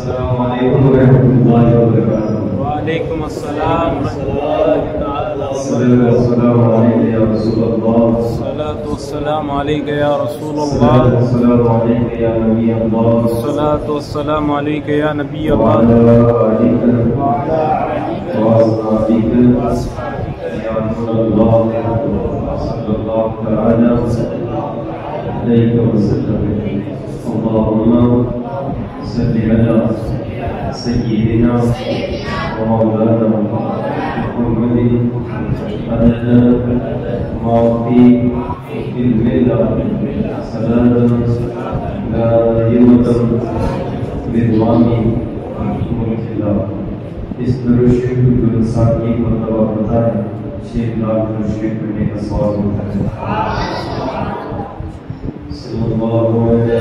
السلام علیکم ورحمۃ اللہ وبرکاتہ۔ وعلیکم السلام والسلام علیک یا رسول اللہ، الصلاۃ والسلام علیک یا رسول اللہ، السلام علیک یا نبی اللہ، الصلاۃ والسلام علیک یا نبی اللہ، وعلی آلک وأصحابک یا رسول اللہ صلی اللہ تعالی علیہ وسلم۔ اللهم صل على سيدنا ومولانا محمد عدد ما في الملة صلاة دائمة بدوام ملك الله۔ اس درود شریف جو انسان کی مرتبہ بڑھتا ہے، 6 لاکھ درود شریف پڑھنے کا ثواب ہوتا ہے۔ صلی اللہ علیہ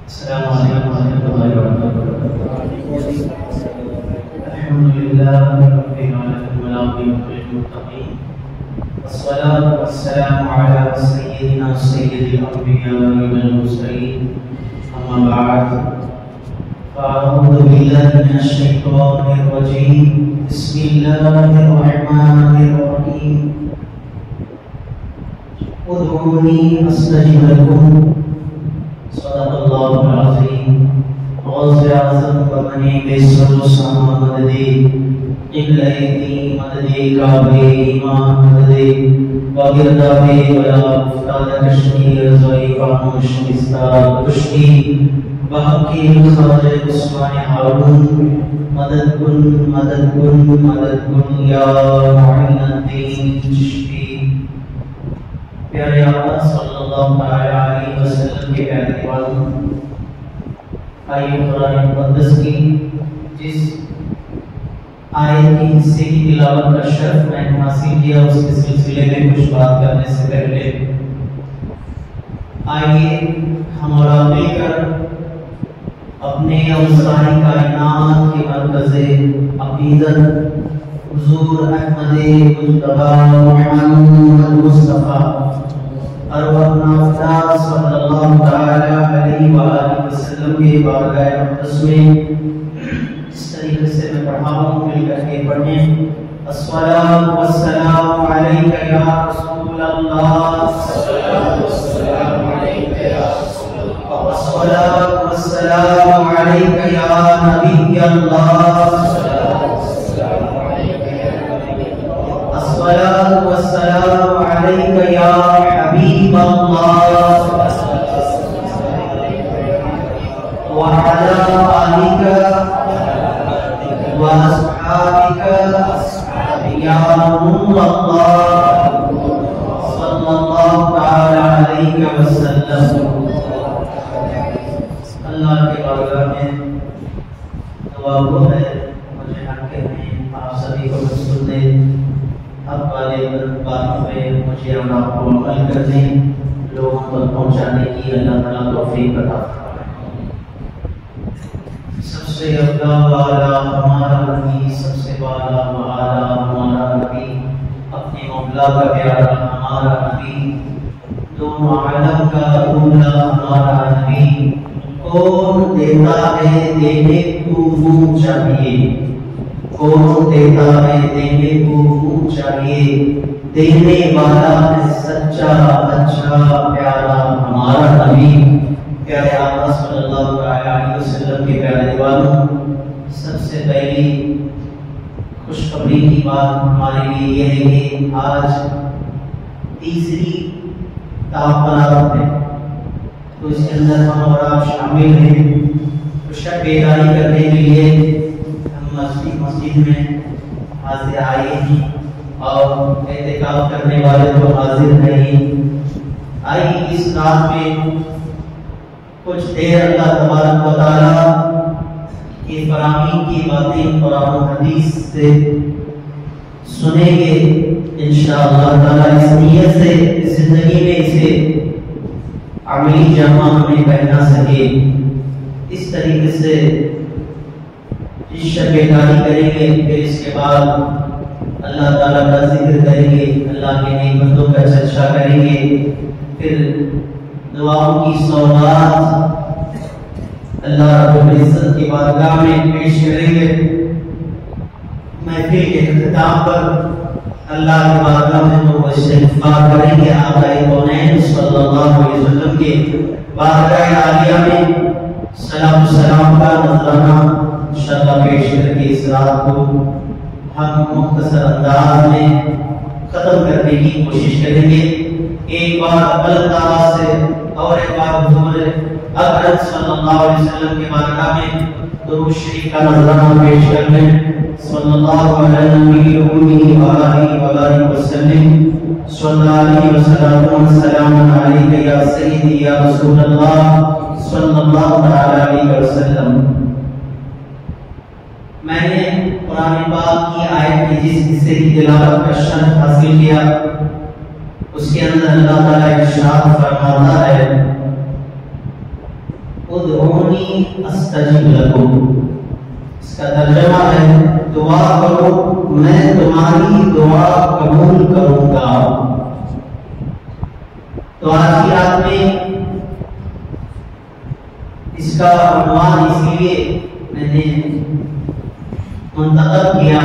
السلام علیکم ورحمۃ اللہ وبرکاتہ۔ الحمد للہ رب العالمین والعاقبۃ للمتقین، والصلاة والسلام علی سیدنا سید الانبیاء والمرسلین، اما بعد فاعوذ باللہ من الشیطان الرجیم، بسم اللہ الرحمن الرحیم، ادعونی استجب لکم، صدق اللہ العظیم۔ غوث اعظم بمنی بسر السما مددی، قبلہ دین مددی، کعبہ ایمان مددی، وگرداب ولا افتاد کشمیر زوئی خاموش مستار کشکی، بحقی خواجہ عثمان ہارون، مدد کن مدد کن مدد کن یا معین الدین چشتی۔ پیارے آقا صلی اللہ علیہ وسلم کے پیارے والوں، آئیے قرآن مقدس کی جس آیت کی حصے کی تلاوت کا شرف میں نے حاصل کیا، اس کے سلسلے میں کچھ بات کرنے سے پہلے آئیے ہم اور آپ مل کر اپنے اور ساری کائنات کے مرکز عقیدت حضور احمد مجتبی محمد مصطفیٰ ارواحنا فدا صلی اللہ تعالی علیہ وآلہ وسلم کے بارگاہ مقدس میں اس طریقے سے میں پڑھا ہوں، مل کر کے پڑھیں۔ الصلاۃ والسلام علیک یا رسول اللہ، الصلاۃ والسلام علیک یا رسول اللہ، الصلاۃ والسلام علیک یا نبی اللہ، الصلاۃ والسلام علیک یا حبیب اللہ، وعلی آلک واصحابک یا نور اللہ صلی اللہ تعالی علیہ وسلم۔ اللہ کے بارگاہ میں دعا وہ ہے، مجھے حق کہنے آپ سبھی کو منظور دے، حق والے باتوں پہ مجھے اور آپ کو عمل کرنے، لوگوں تک پہنچانے کی اللہ تعالیٰ توفیق عطا فرمائے۔ سب سے افضل والا ہمارا نبی، سب سے والا والا ہمارا نبی، اپنے مولا کا پیارا ہمارا نبی، دونوں عالم کا اولا ہمارا نبی۔ کون دیتا ہے دینے کو منہ چاہیے، کون دیتا ہے دینے کو منہ چاہیے، دینے والا ہے سچا اچھا پیارا ہمارا نبی۔ پیارے آقا صلی اللہ علیہ وسلم کے پیارے والوں، سب سے پہلی خوشخبری کی بات ہمارے لیے یہ ہے کہ آج تیسری تعاقبات ہے، تو اس کے اندر ہم اور آپ شامل ہیں۔ تو شب بیداری کرنے کے لیے ہم مسجد میں حاضر آئے ہیں، اور اعتکاف کرنے والے تو حاضر نہیں۔ آئیے اس رات میں کچھ دیر اللہ تبارک و تعالیٰ کی فراہمی کی باتیں قرآن و حدیث سے سنیں گے انشاءاللہ تعالیٰ، اس نیت سے زندگی میں اسے عملی جامہ ہمیں پہنا سکے۔ اس طریقے سے شب بیداری کریں گے، پھر اس کے بعد اللہ تعالیٰ کا ذکر کریں گے، اللہ کے نعمتوں کا چرچا کریں گے، پھر دعاؤں کی سوغات اللہ رب العزت کی بارگاہ میں پیش کریں گے۔ محفل کے اختتام پر اللہ کی بارگاہ میں تو استغفار کریں گے، آقائے کونین صلی اللہ علیہ وسلم کے بارگاہ عالیہ میں سلام سلام کا نذرانہ انشاءاللہ پیش کر کے اس رات کو ہم مختصر انداز میں ختم کرنے کی کوشش کریں گے۔ ایک بار اللہ تعالیٰ سے اور ایک بار حضور اکرم صلی اللہ علیہ وسلم کے بارگاہ میں درود شریف کا نذرانہ پیش کر لیں۔ صلی اللہ علیہ نبی وآلہ وسلم، صلی اللہ وسلم علیہ یا سیدی یا رسول اللہ صلی اللہ علیہ وسلم۔ میں نے قرآن پاک کی آیت کی جس حصے کی تلاوت کا شرف حاصل کیا، اس کے اندر اللہ تعالیٰ ارشاد فرماتا ہے ادعونی استجب لکم۔ اس کا ترجمہ ہے دعا کرو میں تمہاری دعا قبول کروں گا۔ تو آج کی رات میں اس کا عنوان اس لیے میں نے منتخب کیا،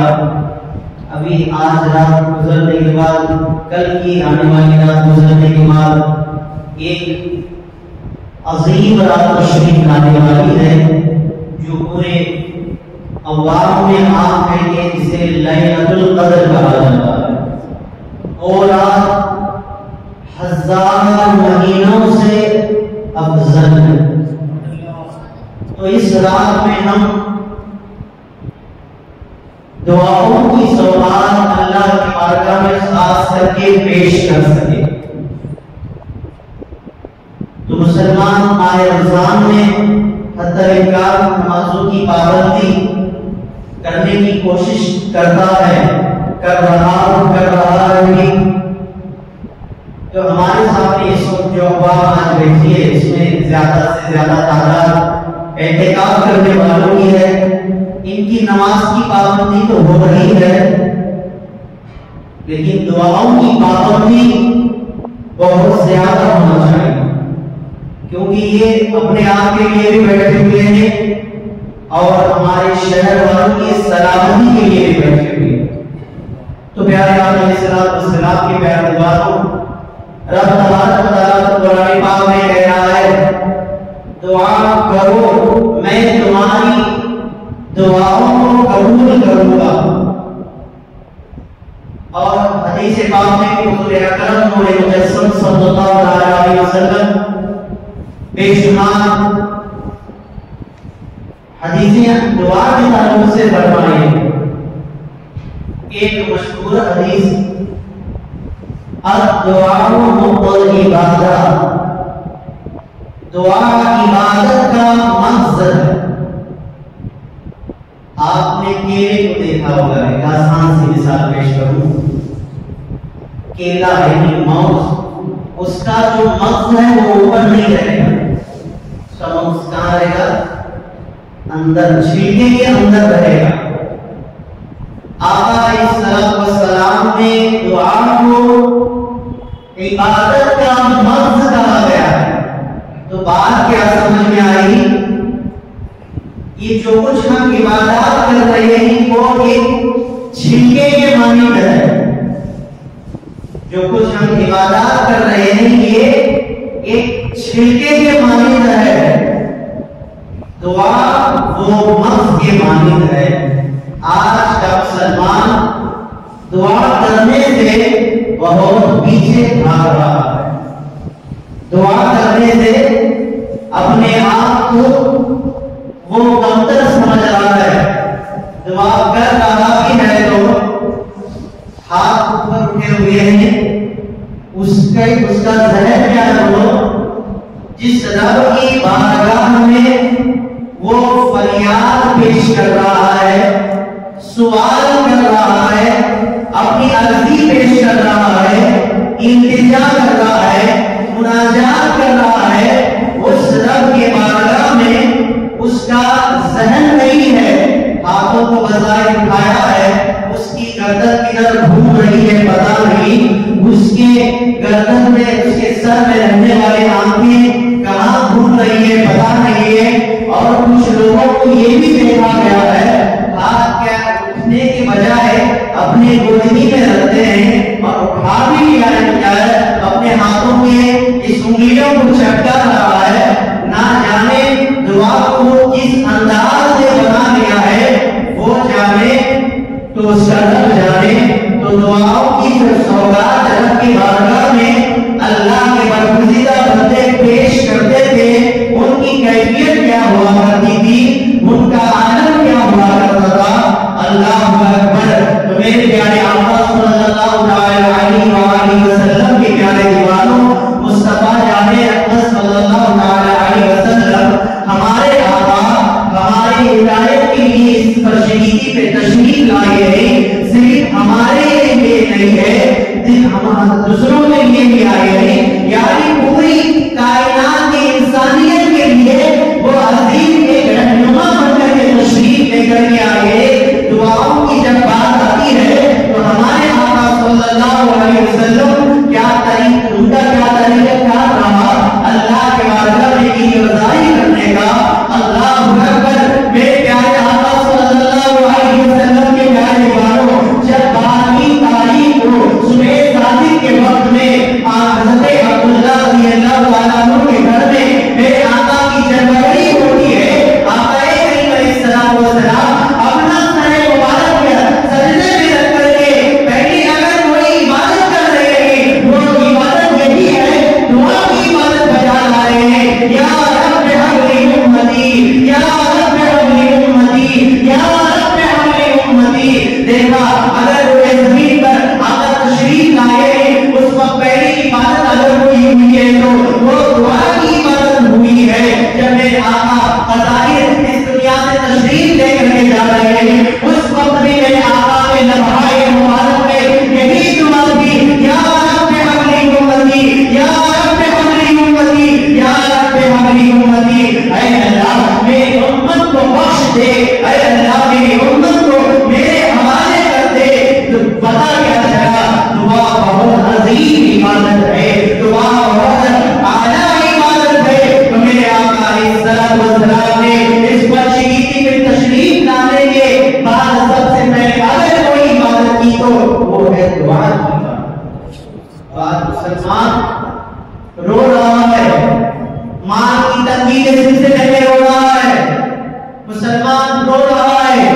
ابھی آج رات گزرنے کے بعد کل کی آنے والی رات گزرنے کے بعد ایک عظیم رات تشریف لانے والی ہے جو پورے عوام میں عام ہے کہ اسے لیلۃ القدر کہا جاتا ہے، اور رات 1000 مہینوں سے افضل ہے۔ تو اس رات میں ہم دعاؤں کی سوغات اللہ کی بارگاہ میں خاص کر کے پیش کر سکے۔ تو مسلمان ماہ رمضان میں حتی الامکان نمازوں کی پابندی کرنے کی کوشش کرتا ہے، کر رہا ہے۔ تو ہمارے سامنے اس وقت جو عوام آج بیٹھی ہے اس میں زیادہ سے زیادہ تعداد اعتکاف کرنے والوں کی ہے، ان کی نماز کی پابندی تو ہو رہی ہے، لیکن دعاؤں کی پابندی بہت زیادہ ہونا چاہیے، کیونکہ یہ اپنے آپ کے لیے بھی بیٹھے ہوئے ہیں اور ہمارے شہر والوں کی سلامتی کے لیے بھی بیٹھے ہوئے ہیں۔ تو پیارے آقا علیہ السلام کے پیارے باتوں رب تبارک و تعالیٰ قرآن پاک میں کہہ رہا ہے دعا کرو میں تمہاری دعاؤں کو قبول کروں گا، اور حدیث پاک میں حضور اکرم نور مجسم صلی اللہ علیہ وسلم بے شمار حدیثیں دعا کے تعلق سے فرمائے۔ ایک مشہور حدیث الدعاء مخ العبادہ، دعا عبادت کا مقصد ہے۔ آپ نے کیلے کو دیکھا ہوگا، ایک آسان سی مثال پیش کروں، کیلا یعنی موز، اس کا جو مغز ہے وہ اوپر نہیں رہے گا، اس کا مغز کہاں رہے گا؟ اندر، چھلکے کے اندر رہے گا۔ آقا علیہ السلام نے دعا کو عبادت کا مغز کہا گیا ہے۔ تو بات کیا سمجھ میں آئی؟ یہ جو کچھ ہم عبادات کر رہے ہیں وہ ایک چھلکے کے مانند ہے، جو کچھ ہم عبادات کر رہے ہیں یہ ایک چھلکے کے مانند ہے، دعا وہ مغز کے مانند ہے۔ آج کا مسلمان دعا کرنے سے بہت پیچھے بھاگ رہا ہے، دعا کرنے سے اپنے آپ کو وہ کمتر سمجھ رہا ہے، دعا کر رہا بھی ہے تو ہاتھ ہیں اس کا ذہن کیا ہے؟ وہ جس رب کی بارگاہ میں وہ فریاد پیش کر رہا ہے، سوال کر رہا ہے، اپنی عرضی پیش کر رہا ہے، التجا کر رہا ہے، مناجات کر رہا ہے، اس رب کے بارگاہ میں اس کا ذہن نہیں ہے، ہاتھوں کو بظاہر اٹھایا ہے، اس کی گردن کدھر گھوم رہی ہے پتہ نہیں، اس کے گردن میں، اس کے سر میں رہنے والے آنکھیں کہاں گھوم رہی ہے پتہ نہیں ہے۔ اور کچھ لوگوں کو یہ بھی دیکھا گیا ہے، ہاتھ کیا اٹھنے کے بجائے اپنے گودنی میں رکھتے ہیں اور اٹھا بھی لیا ہے، اپنے ہاتھوں میں اس انگلیوں کو چٹکا رہا ہے، نہ جانے دعا کو کس انداز سے بنا لیا ہے، وہ جانے تو سرد جانے۔ تو دعاؤں کی جو سوگات رب کی بارگاہ میں اللہ کے برگزیدہ بندے پیش کرتے تھے، ان کی کیفیت کیا ہوا کرتی تھی، ان کا عالم کیا ہوا کرتا تھا۔ اللہ اکبر۔ تو میرے پیارے آقا صلی اللہ علیہ وآلہ وسلم کے پیارے دیوانوں، مصطفیٰ جان اقدس صلی اللہ علیہ وسلم ہمارے آقا ہماری ہدایت کے لیے اس فرشگیتی پہ تشریف لائے ہیں، صرف ہمارے لیے نہیں ہے، دوسروں کے لیے بھی آئے ہیں، یعنی پوری کائنات کی انسانیت کے لیے وہ عظیم ایک رہنما بن کر کے تشریف لے کر کے آئے۔ دعاؤں کی جب بات آتی ہے تو ہمارے آقا صلی اللہ علیہ وسلم کیا طریقہ، ان کا کیا طریقہ کیا رہا اللہ کے بارگاہ میں کی رضائی کرنے کا۔ اللہ اکبر۔ میرے پیارے آقا صلی اللہ علیہ وسلم کے پیارے دیوانوں، جب 12ویں تاریخ کو صبح صادق کے وقت میں حضرت عبداللہ رضی اللہ تعالیٰ عنہ کے گھر میں میرے آقا کی جنوری ہوتی ہے، آقا کریم علیہ السلام اپنا سر مبارک سجدے میں رکھ کر کے پہلی اگر کوئی عبادت کر رہے ہیں، وہ عبادت یہی ہے، دعا کی عبادت بجا لا رہے ہیں، یا رب حبلی امتی، یا رب حبلی امتی، یا رب حبلی امتی۔ دیکھا اگر وہ زمین پر آقا تشریف لائے اس وقت پہلی عبادت اگر کوئی ہوئی ہے تو وہ دعا کی عبادت ہوئی ہے۔ جب میرے آقا فضائل اس دنیا سے تشریف لے کر کے جا رہے ہیں، اس وقت بھی میرے آقا نے لمحہ مبارک میں یہی دعا کی، یا رب حبلی امتی، یا رب حبلی امتی، یا رب حبلی امتی۔ اے اللہ میری امت کو بخش دے، اے اللہ میری امت کو میرے حوالے کر دے۔ تو پتا کیا چلا، دعا بہت عظیم عبادت ہے، دعا بہت اعلیٰ عبادت ہے۔ تو میرے آقا علیہ السلام نے اس فرشگیتی میں تشریف لانے کے بعد سب سے پہلے اگر کوئی عبادت کی تو وہ ہے دعا کی عبادت۔ آج مسلمان رو رہا ہے، مال کی تنگی کے سلسلے میں رو رہا ہے، مسلمان رو رہا ہے،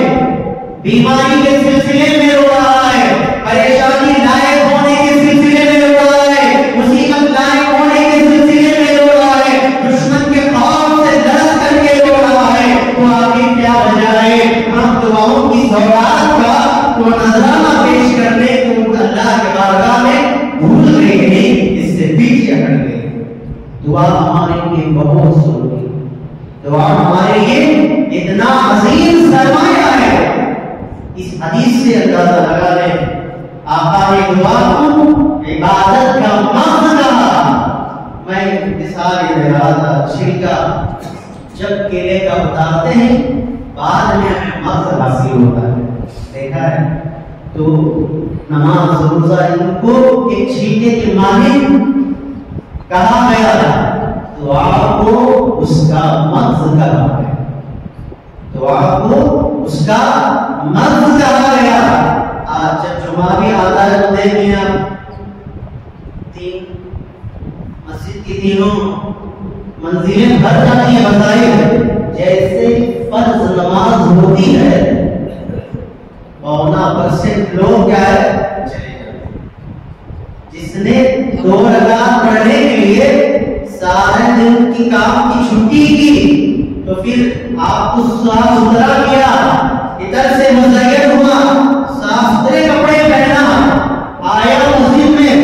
بیماری کے سلسلے میں رو رہا ہے، پریشانی لائق ہونے کے سلسلے میں رو رہا ہے، مصیبت لائق ہونے کے سلسلے میں رو رہا ہے، دشمن کے خوف سے درد کر کے رو رہا ہے، تو آخر کیا وجہ ہے ہم دعاؤں کی سوگات کا تو نذرانہ پیش کرنے کو اللہ کے بارگاہ میں بھول گئے ہیں، اس سے پیچھے ہٹ گئے۔ دعا ہمارے لیے بہت ضروری ہے، دعا ہمارے لیے اتنا عظیم سرمایہ ہے۔ اس حدیث سے اندازہ لگا لیں، آقا نے دعا کو عبادت کا مقصد کہا۔ میں مثال دے رہا تھا، چھلکا جب کیلے کا اتارتے ہیں بعد میں مقصد حاصل ہوتا ہے، دیکھا ہے؟ تو نماز روزہ ان کو ایک چھلکے کے مانند کہا گیا تھا، دعا کو اس کا مقصد کہا گیا، دعا کو اس کا مقصد کہا گیا۔ آج جب جمعہ بھی آتا ہے تو دیکھیں آپ مسجد کی تینوں منزلیں بھر جاتی ہیں مسائل، جیسے فرض نماز ہوتی ہے 52% لوگ کیا ہے چلے جاتے ہیں۔ جس نے 2 رکعت پڑھنے کے لیے سارے دن کی کام کی چھٹی کی تو پھر آپ کو صاف ستھرا کیا، ادھر سے مزین ہوا، صاف ستھرے کپڑے پہنا، آیا مسجد میں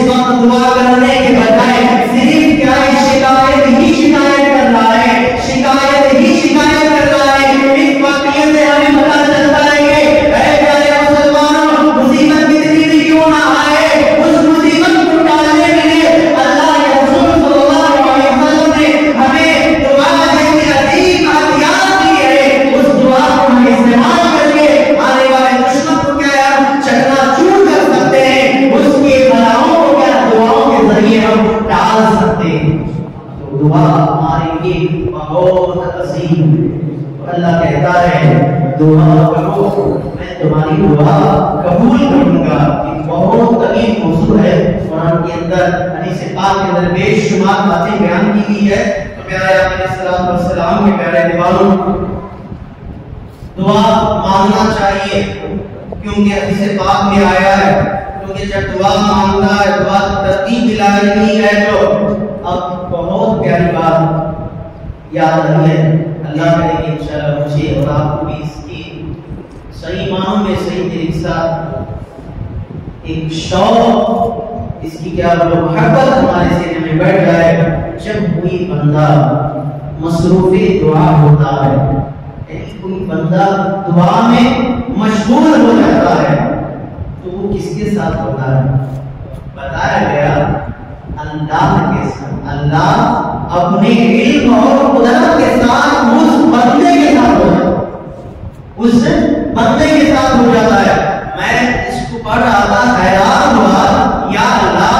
اس وقت دعا کرنے کے بجائے صرف کیا ہے شکایت ہی شکایت کر رہا ہے، شکایت ہی شکایت کر رہا ہے۔ اس واقعے سے ہمیں پتہ چلتا ہے کہ اے پیارے مسلمانوں، مصیبت کتنی بھی کیوں نہ آئے، اس مصیبت کو ٹالنے کے لیے اللہ کے رسول صلی اللہ علیہ وسلم نے ہمیں دعا جیسی عظیم عطیات دی ہے۔ اس دعا کو ہم استعمال کر کے آنے والے دشمن کو کیا ہے چکنا چور کر سکتے ہیں، اس کی بلاؤں کو کیا دعاؤں کے ذریعے ہم ٹال سکتے ہیں۔ تو دعا ہمارے لیے بہت عظیم ہے۔ اللہ کہتا ہے دعا کرو میں تمہاری دعا قبول کروں گا۔ یہ بہت طویل موضوع ہے، قرآن کے اندر حدیث پاک کے اندر بے شمار باتیں بیان کی گئی ہے۔ تو پیارے آقا علیہ الصلوۃ والسلام کے پیارے دیوانوں، دعا مانگنا چاہیے کیونکہ حدیث پاک میں آیا ہے، کیونکہ جب دعا مانگتا ہے دعا کی ترتیب دلائی گئی ہے تو اب بہت پیاری بات یاد رہی ہے۔ اللہ کرے کہ انشاءاللہ مجھے اور آپ کو بھی اس کی صحیح معنوں میں صحیح طریقے سے ایک شوق، اس کی کیا محبت ہمارے سینے میں بیٹھ جائے۔ جب کوئی بندہ مصروف دعا ہوتا ہے، یعنی کوئی بندہ دعا میں مشغول ہو جاتا ہے، تو وہ کس کے ساتھ ہوتا ہے؟ بتایا گیا اللہ کے ساتھ۔ اللہ اپنے علم اور قدرت کے ساتھ اس بندے کے ساتھ ہو جاتا ہے، اس بندے کے ساتھ ہو جاتا ہے۔ میں اس کو پڑھ رہا تھا، حیران ہوا، یا اللہ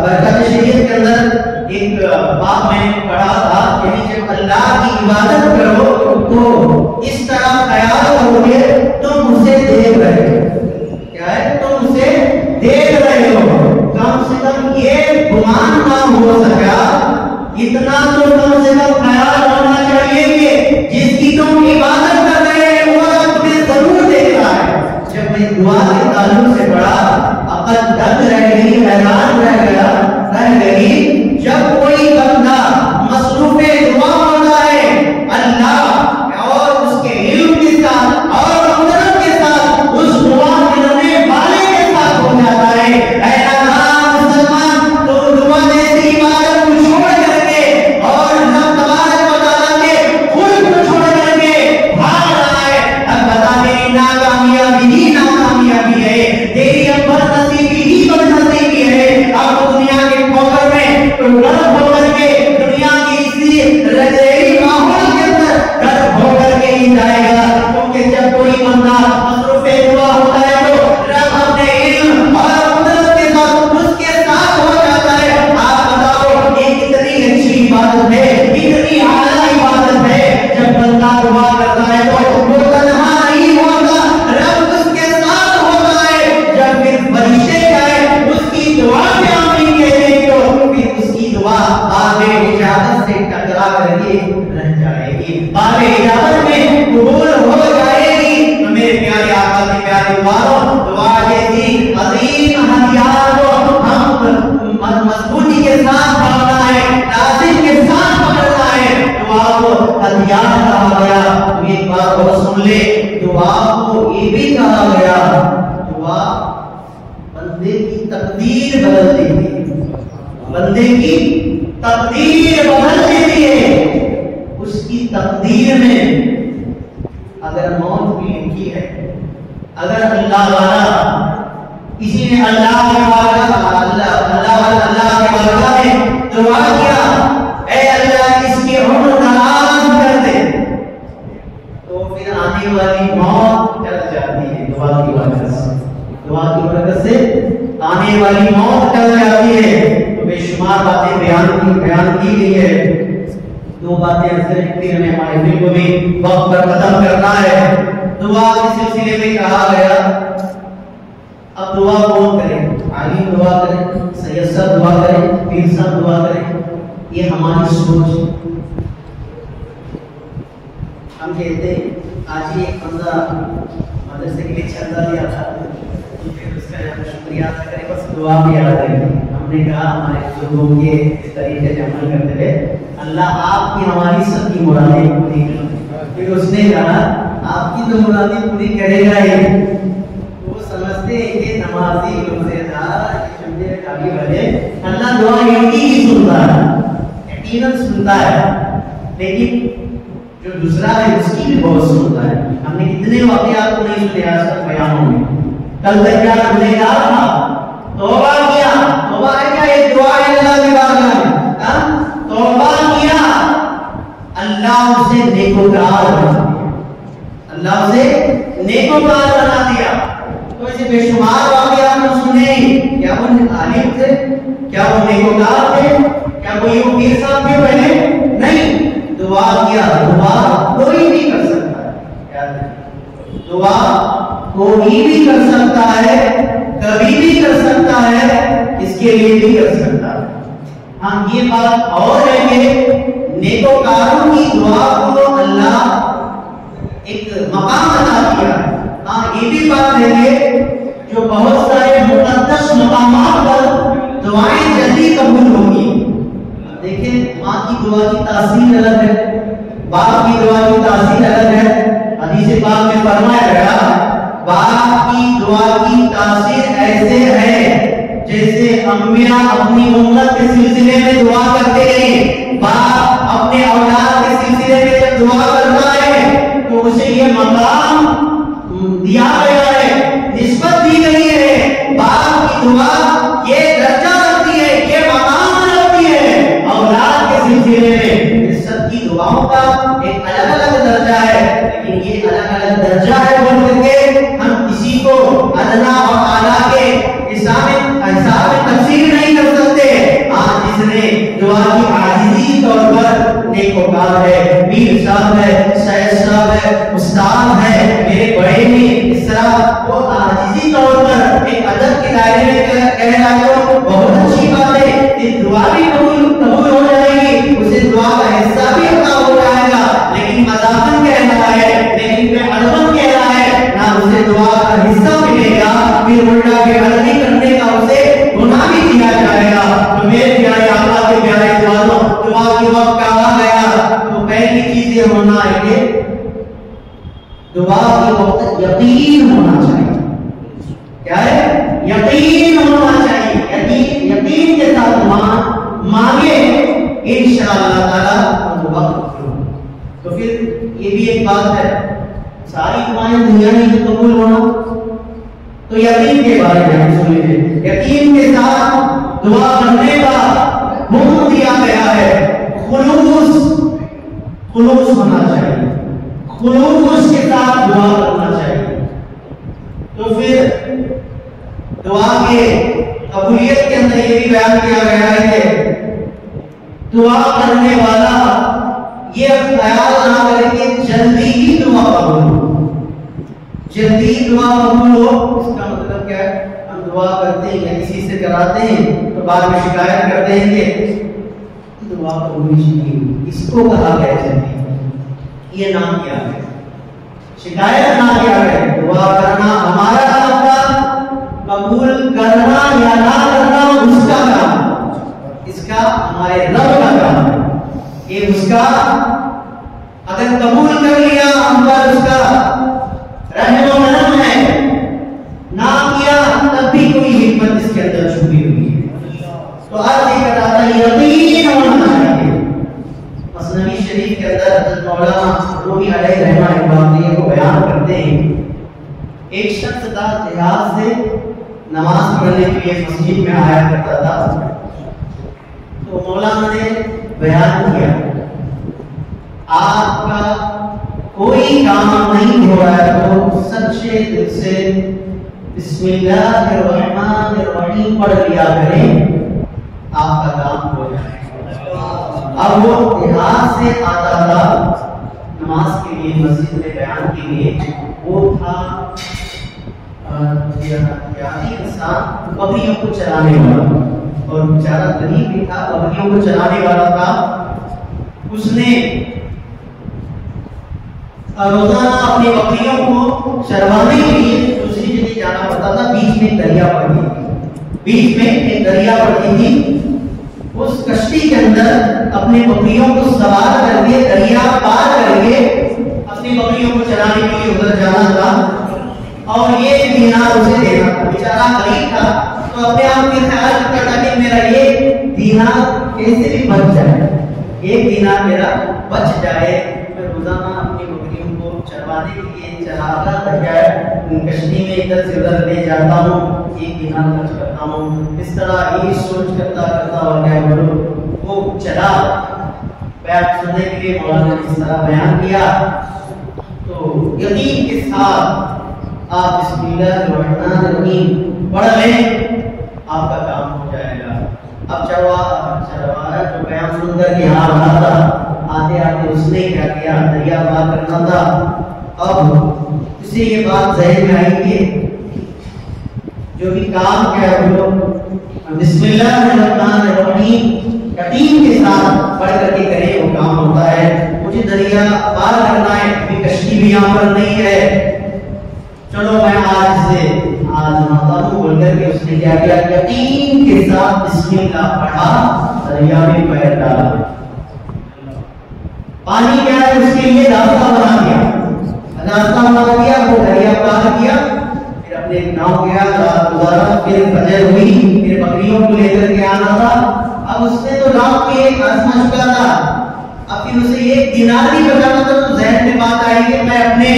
برکت شریعت کے اندر ایک بات میں نے پڑھا تھا، یعنی جب اللہ کی عبادت کرو تو اس طرح خیال کرو گے تم اسے دیکھ رہے ہو، کیا ہے تم اسے دیکھ رہے ہو۔ کم سے کم یہ گمان نہ ہو سکا، اتنا تو کم سے کم خیال ہونا چاہیے کہ جس کی تم عبادت کر رہے ہیں وہ تمہیں ضرور دیکھ رہا ہے۔ جب میں دعا کے تعلق سے پڑھا، عقل دنگ رہ گئی، حیران رہ گئی۔ جب کوئی بندہ مصروف دعا ہوتا ہے، اللہ اور اس کے علم کے ساتھ اور قدرت کے ساتھ اس دعا کرنے والے کے ساتھ ہو جاتا ہے۔ اے اللہ مسلمان، تو دعا جیسی عبادت کو چھوڑ کر کے اور رب تبارک و تعالیٰ کے خلق کو چھوڑ کر کے بھاگ رہا ہے، اب بتا میری ناکامیابی ہی ناکامیابی ہے، تیری اب بدنصیبی ہی بدنصیبی ہے۔ اب دنیا کے پوکر میں غرق ہو کر کے، دنیا کی اسی رجعی ماحول کے اندر غرق ہو کر کے ہی جائے گا، کیونکہ جب کوئی بندہ مصروف دعا ہوتا ہے تو رب اپنے علم اور قدرت کے ساتھ اس کے ساتھ ہو جاتا ہے۔ آپ بتاؤ یہ کتنی اچھی عبادت ہے، کتنی اعلیٰ عبادت ہے۔ جب بندہ دعا کرتا ہے تو وہ تنہا نہیں ہوتا، رب اس کے ساتھ ہوتا ہے۔ جب پھر فرشتے جائے اس کی دعا میں آمین کہتے ہیں تو پھر اس کی دعا باب اجابت سے ٹکرا کر کے رہ جائے گی، باب اجابت میں قبول ہو جائے گی۔ تو میرے پیارے آقا کے پیارے دواروں، دعا جیسی عظیم ہتھیار کو ہم مضبوطی کے ساتھ پکڑنا ہے، لازم کے ساتھ پکڑنا ہے۔ دعا کو ہتھیار کہا گیا۔ ایک بات اور سن لے، دعا کو یہ بھی کہا گیا دعا بندے کی تقدیر بدل دیتی ہے، بندے کی تقدیر بدل دیتی ہے۔ اس کی تقدیر میں اگر موت بھی لکھی ہے، اگر اللہ والا کسی نے اللہ کے بارگاہ میں دعا کیا، اے اللہ اس کی عمر دراز کر دے، تو پھر آنے والی موت ٹل جاتی ہے۔ دعا کی برکت سے، دعا کی برکت سے آنے والی موت ٹل جاتی ہے۔ تو بے شمار باتیں بیان کی گئی ہے۔ دو باتیں پھر ہمیں ہمارے دل کو بھی وقت پر ختم کرنا ہے۔ دعا کے سلسلے میں کہا گیا، اب دعا کون کرے؟ عالم دعا کرے، سید صاحب دعا کرے، پیر صاحب دعا کرے، یہ ہماری سوچ ہے۔ ہم کہتے ہیں آج ہی ایک بندہ مدرسے کے لیے چندہ دیا تھا، پھر اس کا شکریہ ادا کرے، بس دعا بھی یاد رہے۔ ہم نے کہا ہمارے بزرگوں کے اس طریقے سے عمل کرتے ہوئے اللہ آپ کی ہماری سب کی مرادیں پوری کرے۔ پھر اس نے کہا آپ کی تو مرادیں پوری کرے گا ہی۔ وہ سمجھتے ہیں کہ نمازی روزے دعا یقیناً سنتا ہے، یقیناً سنتا ہے، لیکن جو دوسرا ہے اس کی بھی بہت سنتا ہے۔ ہم نے کتنے واقعات کو نہیں سنے آج تک بیانوں میں۔ کل دریا گنہگار تھا، توبہ کیا، توبہ ہے کیا؟ ایک دعا ہے اللہ کی بارگاہ میں، توبہ کیا، اللہ اسے نیکوکار بنا دیا، اللہ اسے نیکوکار بنا دیا۔ تو ایسے بے شمار واقعات ہم سنے، کیا وہ عالم تھے؟ کیا وہ نیکوکار تھے؟ کیا وہ یہ پیر صاحب تھے پہلے؟ نہیں، دعا کیا، دعا کوئی بھی کر سکتا ہے، دعا کوئی بھی کر سکتا ہے، کبھی بھی کر سکتا ہے، اس کے لیے بھی کر سکتا ہے۔ ہاں یہ بات اور ہے کہ نیکوکاروں کی دعا کو اللہ ایک مقام عطا کیا ہے۔ ہاں یہ بھی بات ہے کہ جو بہت سارے مقدس مقامات پر دعائیں جلدی قبول ہوگی۔ دیکھیں ماں کی دعا کی تاثیر الگ ہے، باپ کی دعا کی تاثیر الگ ہے۔ حدیث پاک میں فرمایا گیا باپ کی دعا کی تاثیر ایسے ہے جیسے انبیاء اپنی امت کے سلسلے میں دعا کرتے ہیں۔ باپ اپنے اولاد کے سلسلے میں جب دعا کرتا ہے تو اسے یہ مقام دیا گیا ہے، نسبت دی گئی ہے۔ باپ کی دعا یہ درجہ رکھتی ہے، یہ مقام رکھتی ہے۔ اولاد کے سلسلے میں سب کی دعاؤں کا ایک الگ الگ درجہ ہے، لیکن یہ الگ الگ درجہ ہے بول کر کے ہم کسی کو ادنا اور اعلیٰ کے حساب میں تفسیر نہیں کر سکتے۔ آج جس نے دعا کی عاجزی طور پر نیکوکار ہے، پیر صاحب ہے، سید صاحب ہے، استاد ہے، میرے بڑے میں اس طرح وہ عاجزی طور پر ایک ادب کے دائرے میں کہہ رہا ہے، بہت اچھی بات ہے، یہ دعا بھی قبول ہو جائے گی، اسے دعا کا حصہ بھی عطا ہو جائے گا، لیکن مذاقن کہہ رہا ہے، لیکن بے علمن کہہ رہا ہے، نہ اسے دعا کا حصہ ملے گا، پھر الٹا بے علمی کرنے کا اسے گناہ بھی دیا جائے گا۔ تو میرے پیارے آقا کے پیارے دوستوں، دعا کے وقت کہا گیا تو پہلی چیز یہ ہونا ہے کہ دعا کے وقت یقین ہونا چاہیے۔ کیا ہے؟ یقین ہونا چاہیے، یقین کے ساتھ مانگے انشاءاللہ تعالی دعا قبول۔ تو پھر یہ بھی ایک بات ہے، ساری دعائیں دنیا میں قبول ہونا، تو یقین کے بارے میں ہم سن لیجیے۔ یقین کے ساتھ دعا کرنے کا حکم دیا گیا ہے، خلوص ہونا چاہیے، خلوص کے ساتھ دعا کرنا چاہیے۔ تو پھر دعا کے قبولیت کے اندر یہ بھی بیان کیا گیا ہے کہ دعا کرنے والا یہ خیال نہ کرے کہ جلدی ہی دعا قبول ہو، جلدی دعا قبول ہو۔ اس کا مطلب کیا ہے؟ ہم دعا کرتے ہیں یا کسی سے کراتے ہیں تو بعد میں شکایت کرتے ہیں کہ دعا قبول نہیں، اس کو کہا گیا جلدی، یہ نام کیا ہے؟ شکایت نہ کیا ہے۔ دعا کرنا ہمارا کام تھا، قبول کرنا یا نہ کرنا اس کا کام، اس کا ہمارے رب کا کام ہے۔ یہ اس کا اگر قبول کر لیا ہم پر اس کا رحم و کرم ہے، نہ کیا تب بھی کوئی حکمت اس کے اندر چھپی ہوئی ہے۔ تو آج یہ کہتا ہے یقین ہونا چاہیے۔ مثنوی شریف کے اندر حضرت مولانا رومی علیہ رحمہ اللہ یہ کو بیان کرتے ہیں، ایک شخص تھا دیہات سے نماز پڑھنے کے لیے مسجد میں آیا کرتا تھا۔ تو مولانا نے بیان کیا آپ کا کوئی کام نہیں ہو رہا ہے تو سچے دل سے بسم اللہ الرحمن الرحیم پڑھ لیا کریں، آپ کا کام ہو جائے۔ اب وہ دیہات سے آتا تھا نماز کے لیے مسجد میں بیان کے لیے، وہ تھا انسان بکریوں کو چلانے والا، اور بیچارہ غریب بھی تھا، بکریوں کو چلانے والا تھا۔ اس نے روزانہ اپنی بکریوں کو چروانے کے لیے دوسری جگہ جانا پڑتا تھا۔ بیچ میں دریا پڑتی تھی، بیچ میں ایک دریا پڑتی تھی، اس کشتی کے اندر اپنی بکریوں کو سوار کر کے دریا پار کر کے اپنی بکریوں کو چلانے کے لیے ادھر جانا تھا، اور یہ دینار اسے دینا تھا۔ بیچارہ غریب تھا تو اپنے آپ میں خیال کرتا تھا کہ میرا یہ دینار کیسے بھی بچ جائے، ایک دینار میرا بچ جائے، میں روزانہ اپنی بکریوں کو چروانے کے لیے چلا کر کشتی میں ادھر سے ادھر لے جاتا ہوں، ایک دینار خرچ کرتا ہوں۔ اس طرح یہ سوچ کرتا کرتا اور کیا بولو وہ چلا بیان سننے کے لیے مولانا نے اس طرح بیان کیا، تو یقین کے ساتھ آپ بسم اللہ الرحمن الرحیم پڑھ لیں، آپ کا کام ہو جائے گا۔ اب چرواہا جو بیان سن کر کے یہاں رہا تھا، آتے آتے اس نے کیا کیا، دریا پار کرنا تھا۔ اب اسے یہ بات ذہن میں آئی کہ جو بھی کام کیا وہ بسم اللہ الرحمن الرحیم یقین کے ساتھ پڑھ کر کے کرے وہ کام ہوتا ہے۔ مجھے دریا پار کرنا ہے، ابھی کشتی بھی یہاں پر نہیں ہے، چلو میں آج سے آزماتا ہوں بول کر کے اس نے کیا کیا، یقین کے ساتھ بسم اللہ پڑھا، دریا میں پیر ڈالا، پانی کیا ہے اس کے لیے راستہ بنا دیا، راستہ بنا دیا، وہ دریا پار کیا، پھر اپنے گاؤں گیا، رات گزارا، پھر فجر ہوئی، پھر بکریوں کو لے کر کے آنا تھا۔ اب اس نے تو رات کے آزما چکا تھا، اب پھر اسے ایک دینار بھی بچانا تھا، تو ذہن میں بات آئی کہ میں اپنے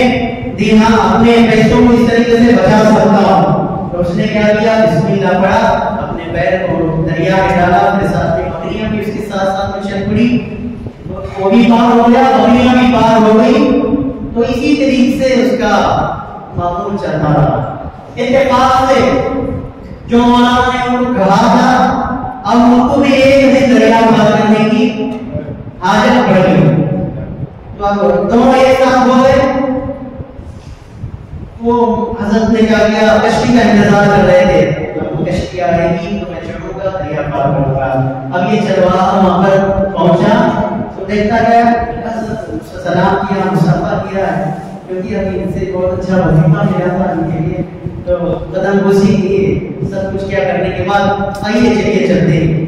دینار اپنے پیسوں کو اس طریقے سے بچا سکتا ہوں، تو اس نے کیا کیا، بسم اللہ پڑھا، اپنے پیر کو دریا میں ڈالا، پھر ساتھ میں بکریاں بھی اس کے ساتھ ساتھ میں چل پڑی، وہ بھی پار ہو گیا، بکریاں بھی پار ہو گئی۔ تو اسی طریقے سے اس کا معمول چلتا رہا۔ اتفاق سے جو مولانا نے ان کو کہا تھا، اب ان کو بھی ایک دن دریا پار کرنے کی حاجت پڑ گئی، تو اب دونوں ایک ساتھ ہو گئے۔ وہ حضرت نے کیا کیا، کشتی کا انتظار کر رہے تھے، جب کشتی آئے گی تو میں چڑھوں گا، دریا پار کروں گا۔ اب یہ چرواہا وہاں پر پہنچا تو دیکھتا گیا، سلام کیا، مصافحہ کیا، کیونکہ ابھی ان سے بہت اچھا وظیفہ ملا تھا ان کے لیے، تو قدم بوسی کی، سب کچھ کیا کرنے کے بعد آئیے چلیے چلتے ہیں۔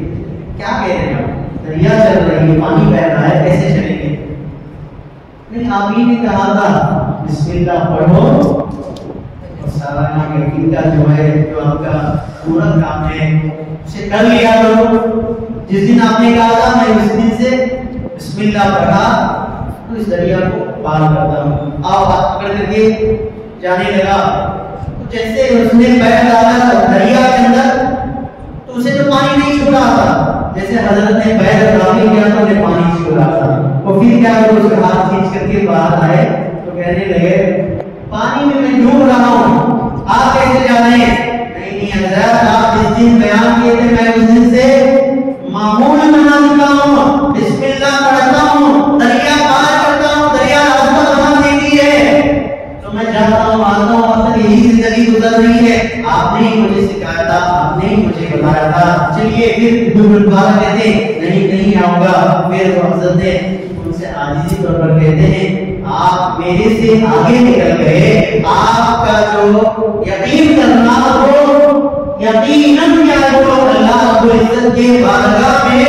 کیا کہہ رہے ہیں، دریا چل رہی ہے، پانی بہ رہا ہے، کیسے چلیں گے؟ نہیں، آپ ہی نے کہا تھا بسم اللہ پڑھو، سالانہ یقین کا جو ہے، جو آپ کا پورا کام ہے اسے کر لیا کرو۔ جس دن آپ نے کہا تھا میں اس دن سے بسم اللہ پڑھا تو اس دریا کو پار کرتا ہوں، آپ ہاتھ پکڑ کر کے جانے لگا، تو جیسے اس نے پیر ڈالا دریا کے اندر تو اسے تو پانی نہیں چھو رہا تھا، جیسے حضرت نے پیر داخل کیا تو انہیں پانی چھو رہا تھا۔ وہ پھر کیا کرو، اس کا ہاتھ کھینچ کر کے باہر آئے تو کہنے لگے پانی میں ڈوب رہا ہوں، آپ کیسے جا رہے ہیں؟ نہیں حضرت، آپ جس دن بیان کیے تھے میں اس دن سے معمول بنا چکا ہوں، بسم اللہ پڑھتا ہوں، دریا پار کرتا ہوں، دریا راستہ بنا دیتی ہے، تو میں جاتا ہوں آتا ہوں، اب تک یہی زندگی گزر رہی ہے، آپ نے مجھے سکھایا تھا، آپ نے مجھے بتایا تھا، چلیے پھر دوبارہ کہتے نہیں آؤں گا۔ پھر وہ حضرت نے ان سے عاجزی طور پر کہتے ہیں آپ میرے سے آگے نکل گئے، آپ کا جو یقین کرنا ہو، یقیناً کیا ہو اللہ رب العزت کے بارگاہ میں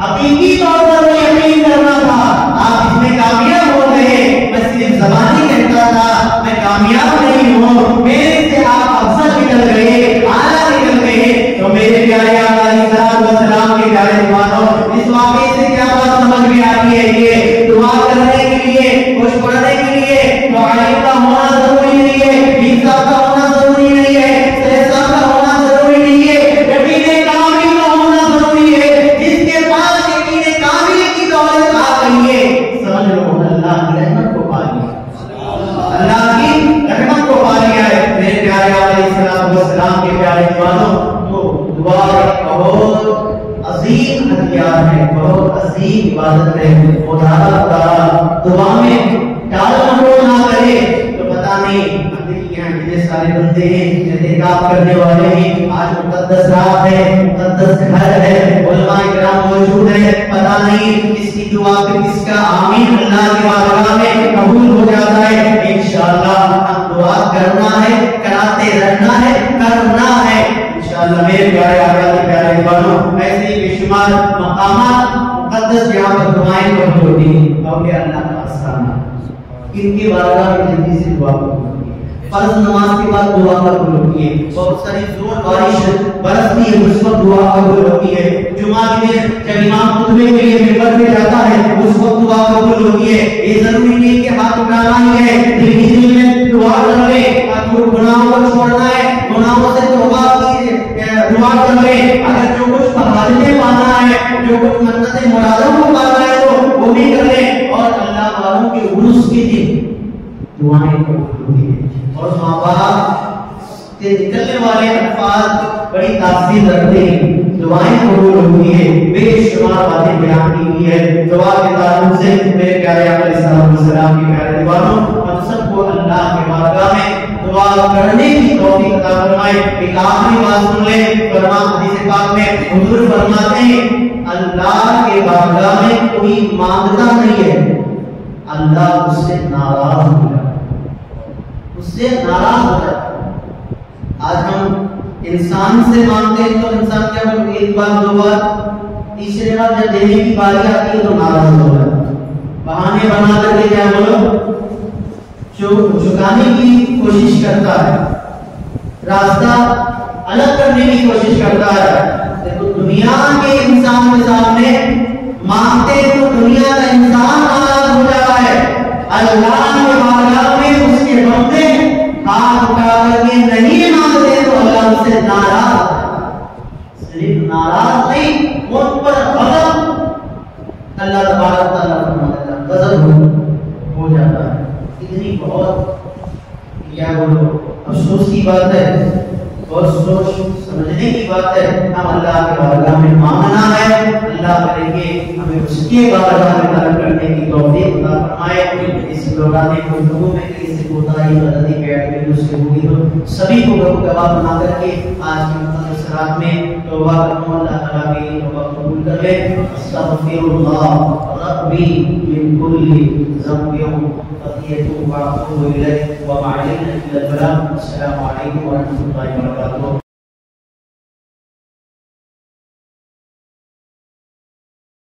حقیقی طور پر یقین کرنا تھا، آپ اس میں کامیاب ہو گئے۔ میں صرف زبانی کہتا تھا میں کامیاب نہیں ہوں، میرے سے آپ افضل نکل گئے، اعلیٰ نکل گئے۔ تو میرے پیارے آقا علیہ السلام کے پیارے دیوانوں، اس واقعے سے کیا بات سمجھ میں آتی ہے؟ یہ دعا کرنے کے لیے، کچھ پڑھنے کے لیے معلم کا ہونا ضروری نہیں ہے، پیر صاحب کا ہونا ضروری نہیں ہے، سید صاحب کا ہونا ضروری نہیں ہے، یقین کامل کا ہونا ضروری ہے۔ جس کے پاس یقین کامل کی دولت آ گئی ہے، سمجھ لو اللہ کی رحمت کو پا لیا، اللہ کی رحمت کو پا لیا ہے۔ میرے پیارے علیہ السلام کے پیارے دیوانوں، تو دعا ایک بہت عظیم ہتھیار ہے، بہت عظیم عبادت ہے۔ خدا دعا میں ٹال مٹول نہ کرے تو پتہ نہیں یہاں کتنے سارے بندے ہیں اعتکاف کرنے والے ہیں، آج مقدس رات ہے، مقدس گھر ہے، علماء کرام موجود ہیں، پتہ نہیں کس کی دعا پہ کس کا آمین اللہ کی بارگاہ میں قبول ہو جاتا ہے۔ انشاءاللہ ہم دعا کرنا ہے، کراتے رہنا ہے، کرنا ہے انشاءاللہ۔ میرے پیارے آقا کے پیارے بانوں، ایسے ہی بے شمار مقامات مقدس جہاں پر دعائیں قبول ہوتی ہیں، اولیاء اللہ کا آستانہ، ان کی بارگاہ میں جلدی سے دعا قبول ہوتی ہے، فرض نماز کے بعد دعا قبول ہوتی ہے، بہت ساری زور بارش برستی ہے اس وقت دعا قبول ہوتی ہے، جو جمعہ کے دن جب امام خطبے کے لیے منبر پہ جاتا ہے اس وقت دعا قبول ہوتی ہے. یہ ضروری نہیں کہ ہاتھ اٹھانا ہی ہے, دل ہی دل میں دعا کر لے, گناہوں کو چھوڑنا ہے, گناہوں سے توبہ کی دعا کر لے. اگر جو کچھ حاجتیں پانا ہے, جو کچھ منتیں مرادوں کو پانا ہے تو وہ بھی کر لے. اور اللہ والوں کے عرس کے دن دعائیں قبول ہوتی ہیں. اور ماں باپ سے نکلنے والے الفاظ بڑی تاثیر رکھتے ہیں, دعائیں قبول ہوتی ہیں. بے شمار باتیں بیان کی ہوئی ہے دعا کے تعلق سے. میرے پیارے آقا علیہ السلام کے پیارے دیوانوں, ہم سب کو اللہ کے بارگاہ میں دعا کرنے کی توفیق عطا فرمائے. ایک آخری بات سن لیں, حدیث پاک میں حضور فرماتے ہیں اللہ کے بارگاہ میں کوئی مانگتا نہیں ہے, اللہ اس سے ناراض ہو جاتا ہے, اس سے ناراض ہو جاتا ہے. آج ہم انسان سے مانگتے ہیں تو انسان کیا کرتا ہے, ایک بار دو بار, تیسرے بار جب دینے کی باری آتی ہے تو ناراض ہو جاتا ہے. بہانے بنا کر کے کیا بولو چکانے کی کوشش کرتا ہے, راستہ الگ کرنے کی کوشش کرتا ہے. تو دنیا کے انسان کے سامنے مانگتے تو دنیا کا انسان ناراض ہو جاتا ہے. اللہ کے بارگاہ میں اس کے بندے ہاتھ اٹھا کر کے نہیں مانگتے تو اللہ اس سے ناراض, صرف ناراض نہیں ان پر غضب اللہ تبارک تعالیٰ فرماتا ہے, غضب ہو جاتا ہے. اتنی بہت کیا بولو افسوس کی بات ہے, بہت سوچ سمجھنے کی بات ہے. ہم اللہ کے بارگاہ میں مانگنا ہے, اللہ کرے کہ ہمیں اس کے بارگاہ میں طلب کرنے کی توفیق عطا فرمائے. اس دوران گفتگو میں کسی کوتاہی غلطی بیٹھ گئی اس سے ہوئی تو سبھی کو گواہ بنا کر کے آج کی مقدس رات میں توبہ کروں, اللہ تعالیٰ کی توبہ قبول کر لے. استغفر اللہ ربی من کل ذنب خطیئۃ واتوب الیہ وما علینا الا البلاغ. السلام علیکم ورحمۃ اللہ وبرکاتہ.